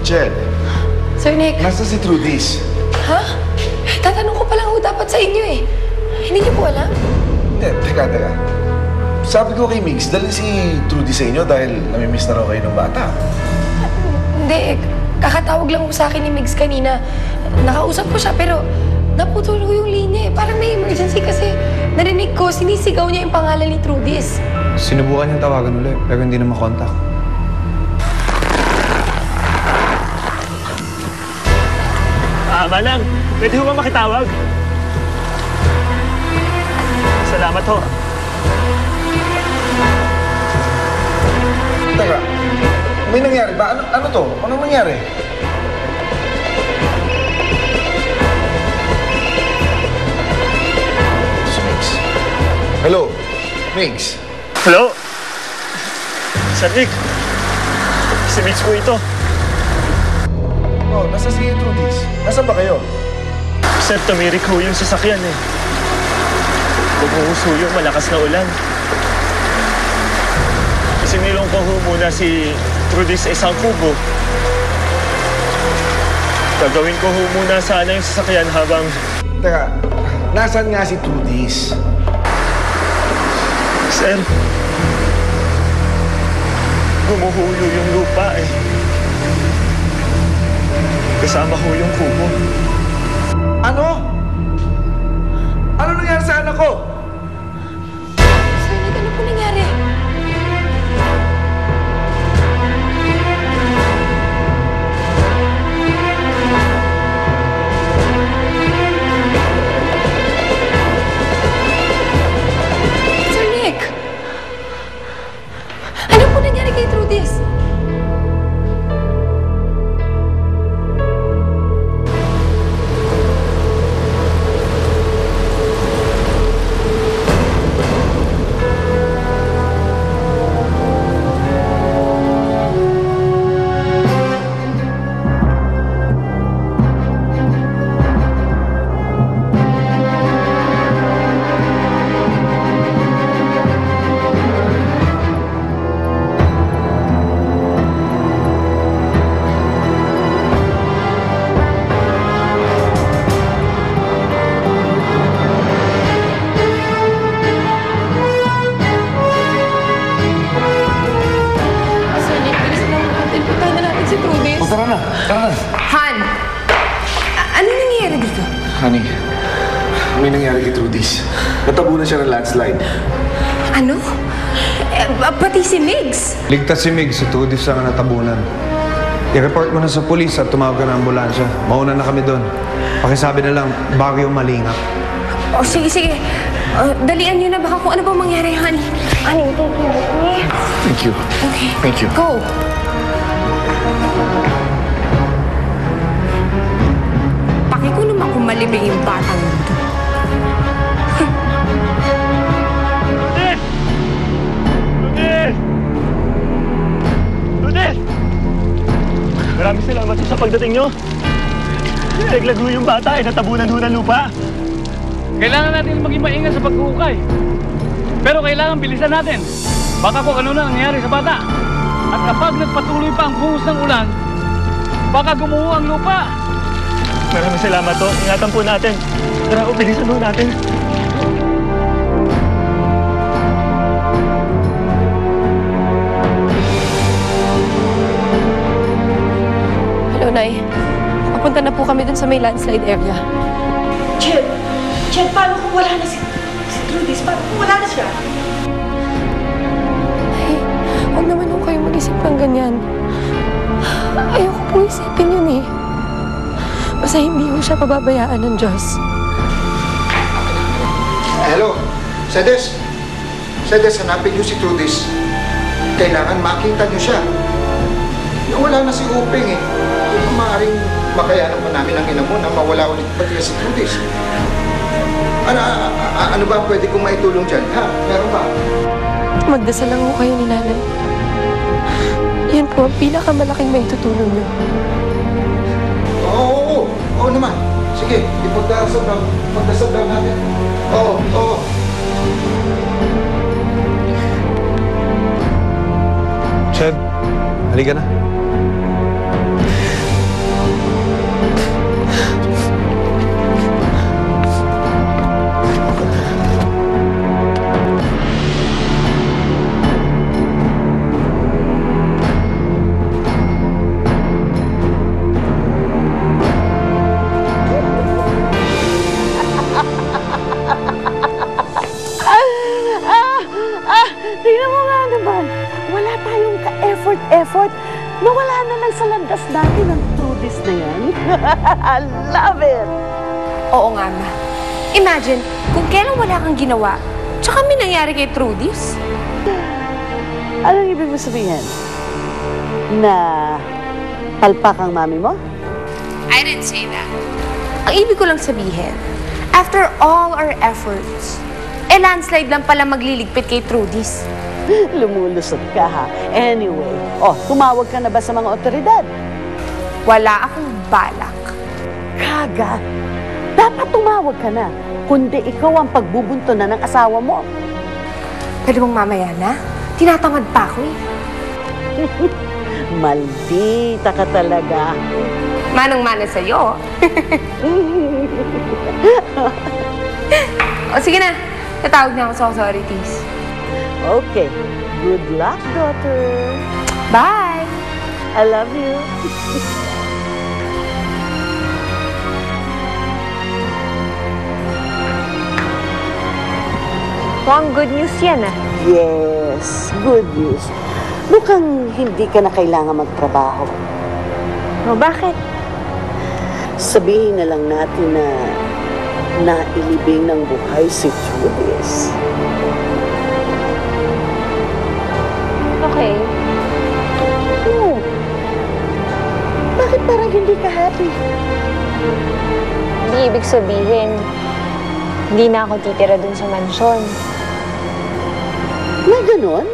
Jed, Sir Nick. nasa si Trudis? Ha? Tatanong ko pa lang ho dapat sa inyo eh. Hindi niyo po alam? Hindi, teka. Sabi ko kay Migs, dali si Trudy sa inyo dahil namimiss na raw kayo ng bata. Hindi, kakatawag lang po sa akin ni Migs kanina. Nakausap ko siya pero naputol ko yung linya eh. Parang may emergency kasi narinig ko sinisigaw niya yung pangalan ni Trudis. Sinubukan niyang tawagan ulit pero hindi na makontak. Manang, pwede ho ba makitawag? Salamat ho. Teka, may nangyari ba? Ano to? Anong nangyari? Si Migs. Hello, Migs. Hello? Sir Nick, si Mitch po ito. Oh, nasa si Trudis. Nasaan ba kayo? Sir, tumirik ho yung sasakyan eh. Bumuhos ho yung malakas na ulan. Isinilong ko ho muna si Trudis sa isang kubo. Gagawin ko ho muna sana yung sasakyan habang... Teka, nasaan nga si Trudis? Sir, gumuhuyo yung lupa eh. Kasama ho yung kubo. Ano? Ano nangyari sa anak ko? Sir Nick, ano po nangyari? Sir Nick! Ano po nangyari kay Trudis? Sir Nick, bilis na natin. Puntahan na natin si Trudis. O, tara na. Han! Ano nangyayari dito? Honey, may nangyari kay Trudis. Natabunan siya ng landslide. Ano? Pati si Migs. Ligtas si Mig, si Trudis ang natabunan. I-report mo na sa pulis at tumawag ka ng ambulansya. Mauna na kami doon. Pakisabi na lang, Barrio Malingap. O sige. Dalian niyo na baka kung ano bang mangyari, honey. Honey, take care of me. Thank you. Okay. Thank you. Go. Paki ko naman kung malibing yung batang dito. Ludis! Ludis! Maraming salamat sa pagdating nyo. Naglag ho yung bata eh, natabunan ho ng lupa. Kailangan natin maging maingat sa paghuhukay. Pero kailangan bilisan natin. Baka kung ano na nangyari sa bata. At kapag nagpatuloy pa ang buhos ng ulan, baka gumuho ang lupa. Maraming salamat ho. Ingatan po natin. Tara ho, bilisan ho natin. Hello, Nay. Papunta na po kami dun sa may landslide area. Jed, paano kung wala na si Trudis? Paano kung wala na siya? Ay, huwag naman ho kayo mag-isip ng ganyan. Ayoko po isipin yun eh. Basta hindi ho siya pababayaan ng Diyos. Hello, Sedes, hanapin niyo si Trudis. Kailangan makita niyo siya. Nawala na si Uping eh. Maaaring makayanan pa namin ang ina mo na mawala ulit pati si Trudis. Ano ba pwede kong maitulong dyan? Ha? Meron ba? Magdasal lang ho kayo ni Nanay. Yan po ang pinakamalaking maitutulong niyo. Oo naman. Sige, ipagdasal lang natin. Oo. Ched, halika na. effort, nawala na lang sa landas natin ang Trudis na yan. I love it! Oo nga, Ma. Imagine, kung kailan wala kang ginawa, tsaka may nangyari kay Trudis. Anong ibig mo sabihin? Na palpak ang mami mo? I didn't say that. Ang ibig ko lang sabihin, after all our efforts, landslide lang pala magliligpit kay Trudis. Lumulusot ka ha. Anyway, tumawag ka na ba sa mga otoridad? Wala akong balak. Kaga, dapat tumawag ka na. Kundi ikaw ang pagbubunto na ng asawa mo. Pwede mong mamaya na? Tinatamad pa ako eh. Maldita ka talaga. Manang-mana sa'yo. O sige na, tatawag na ako sa authorities. Okay. Good luck, daughter. Bye! I love you. Mukhang good news yan ah. Yes, good news. Mukhang hindi ka na kailangan magtrabaho. O bakit? Sabihin na lang natin na nailibing ng buhay si Trudis. Okay. Bakit parang hindi ka happy? Hindi ibig sabihin, hindi na ako titira dun sa mansyon. Na ganon?